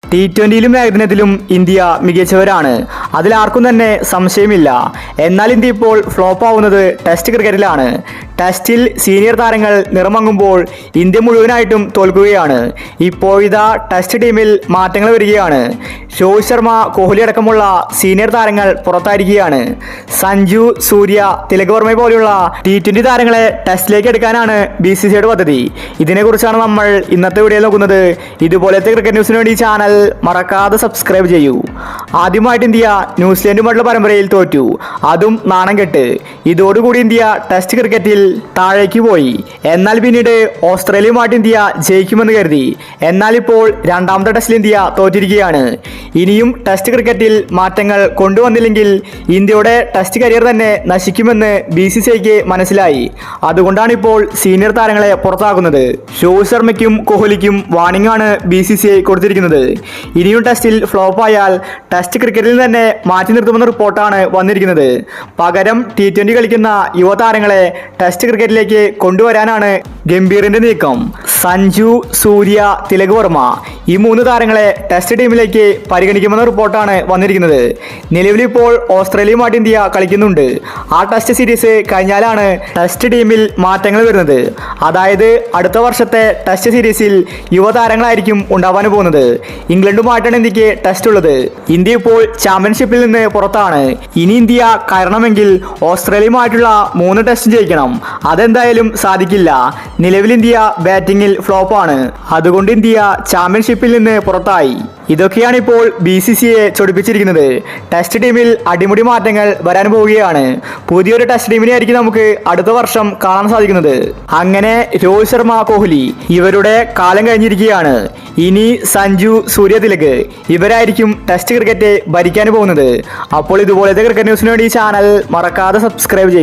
T20ലും ഏകദിനത്തിലും India മികച്ചവരാണ്. അതിലാർക്കും തന്നെ സംശയമില്ല. എന്നാൽ ഇന്ത്യ ഇപ്പോൾ ഫ്ലോപ്പ് ആവുന്നത് ടെസ്റ്റ് ക്രിക്കറ്റിലാണ്. ടെസ്റ്റിൽ സീനിയർ താരങ്ങൾ നിറമങ്ങുമ്പോൾ ഇന്ത്യ മുഴുവനായിട്ടും തോൽക്കുകയാണ്. ഇപ്പോഴിതാ ടെസ്റ്റ് ടീമിൽ മാറ്റങ്ങൾ വരികയാണ്. രോഹിത് ശർമ്മ, കോഹ്ലി അടക്കമുള്ള സീനിയർ താരങ്ങൾ പുറത്തായിരിക്കുകയാണ്. സഞ്ജു, സൂര്യ, തിലക് വർമ്മ പോലെയുള്ള T20 താരങ്ങളെ ടെസ്റ്റിലേക്ക് എടുക്കാനാണ് BCCIയുടെ പദ്ധതി. ഇതിനെക്കുറിച്ചാണ് നമ്മൾ ഇന്നത്തെ വീഡിയോയിൽ നോക്കുന്നത്. ഇതുപോലത്തെ ക്രിക്കറ്റ് ന്യൂസിന് വേണ്ടി ചാനൽ മറക്കാതെ സബ്സ്ക്രൈബ് ചെയ്യൂ. ആദ്യമായിട്ട് ഇന്ത്യ ന്യൂസിലൻഡുമായിട്ടുള്ള പരമ്പരയിൽ തോറ്റു, അതും നാണം കെട്ട്. ഇതോടുകൂടി ഇന്ത്യ ടെസ്റ്റ് ക്രിക്കറ്റിൽ താഴേക്ക് പോയി. എന്നാൽ പിന്നീട് ഓസ്ട്രേലിയയുമായിട്ട് ഇന്ത്യ ജയിക്കുമെന്ന് കരുതി. എന്നാൽ ഇപ്പോൾ രണ്ടാമത്തെ ടെസ്റ്റിൽ ഇന്ത്യ തോറ്റിരിക്കുകയാണ്. ഇനിയും ടെസ്റ്റ് ക്രിക്കറ്റിൽ മാറ്റങ്ങൾ കൊണ്ടുവന്നില്ലെങ്കിൽ ഇന്ത്യയുടെ ടെസ്റ്റ് കരിയർ തന്നെ നശിക്കുമെന്ന് BCCIക്ക് മനസ്സിലായി. അതുകൊണ്ടാണ് ഇപ്പോൾ സീനിയർ താരങ്ങളെ പുറത്താക്കുന്നത്. രോഹിത് ശർമ്മയ്ക്കും കോഹ്ലിക്കും വാർണിംഗ് ആണ് BCCI കൊടുത്തിരിക്കുന്നത്. ഇനിയും ടെസ്റ്റിൽ ഫ്ലോപ്പായാൽ ടെസ്റ്റ് ക്രിക്കറ്റിൽ തന്നെ മാറ്റി നിർത്തുമെന്ന റിപ്പോർട്ടാണ് വന്നിരിക്കുന്നത്. പകരം T20 കളിക്കുന്ന യുവതാരങ്ങളെ ടെസ്റ്റ് ക്രിക്കറ്റിലേക്ക് കൊണ്ടുവരാനാണ് ഗംഭീറിന്റെ നീക്കം. സഞ്ജു, സൂര്യ, തിലക് വർമ്മ ഈ മൂന്ന് താരങ്ങളെ ടെസ്റ്റ് ടീമിലേക്ക് പരിഗണിക്കുമെന്ന റിപ്പോർട്ടാണ് വന്നിരിക്കുന്നത്. നിലവിലിപ്പോൾ ഓസ്ട്രേലിയയുമായിട്ട് ഇന്ത്യ കളിക്കുന്നുണ്ട്. ആ ടെസ്റ്റ് സീരീസ് കഴിഞ്ഞാലാണ് ടെസ്റ്റ് ടീമിൽ മാറ്റങ്ങൾ വരുന്നത്. അതായത് അടുത്ത വർഷത്തെ ടെസ്റ്റ് സീരീസിൽ യുവതാരങ്ങളായിരിക്കും ഉണ്ടാവാൻ പോകുന്നത്. ഇംഗ്ലണ്ടുമായിട്ടാണ് ഇന്ത്യക്ക് ടെസ്റ്റ് ഉള്ളത്. ഇന്ത്യ ഇപ്പോൾ ചാമ്പ്യൻഷിപ്പിൽ നിന്ന് പുറത്താണ്. ഇനി ഇന്ത്യ കയറണമെങ്കിൽ ഓസ്ട്രേലിയയുമായിട്ടുള്ള 3 ടെസ്റ്റ് ജയിക്കണം. അതെന്തായാലും സാധിക്കില്ല. നിലവിൽ ഇന്ത്യ ബാറ്റിംഗിൽ ഫ്ലോപ്പാണ്. അതുകൊണ്ട് ഇന്ത്യ ചാമ്പ്യൻഷിപ്പിൽ നിന്ന് പുറത്തായി. ഇതൊക്കെയാണ് ഇപ്പോൾ BCCIയെ ചൊടിപ്പിച്ചിരിക്കുന്നത്. ടെസ്റ്റ് ടീമിൽ അടിമുടി മാറ്റങ്ങൾ വരാൻ പോവുകയാണ്. പുതിയൊരു ടെസ്റ്റ് ടീമിനെ ആയിരിക്കും നമുക്ക് അടുത്ത വർഷം കാണാൻ സാധിക്കുന്നത്. അങ്ങനെ രോഹിത് ശർമ്മ, കോഹ്ലി ഇവരുടെ കാലം കഴിഞ്ഞിരിക്കുകയാണ്. ഇനി സഞ്ജു, സൂര്യ, തിലക് ഇവരായിരിക്കും ടെസ്റ്റ് ക്രിക്കറ്റ് ഭരിക്കാൻ പോകുന്നത്. അപ്പോൾ ഇതുപോലത്തെ ക്രിക്കറ്റ് ന്യൂസിന് വേണ്ടി ചാനൽ മറക്കാതെ സബ്സ്ക്രൈബ് ചെയ്യും.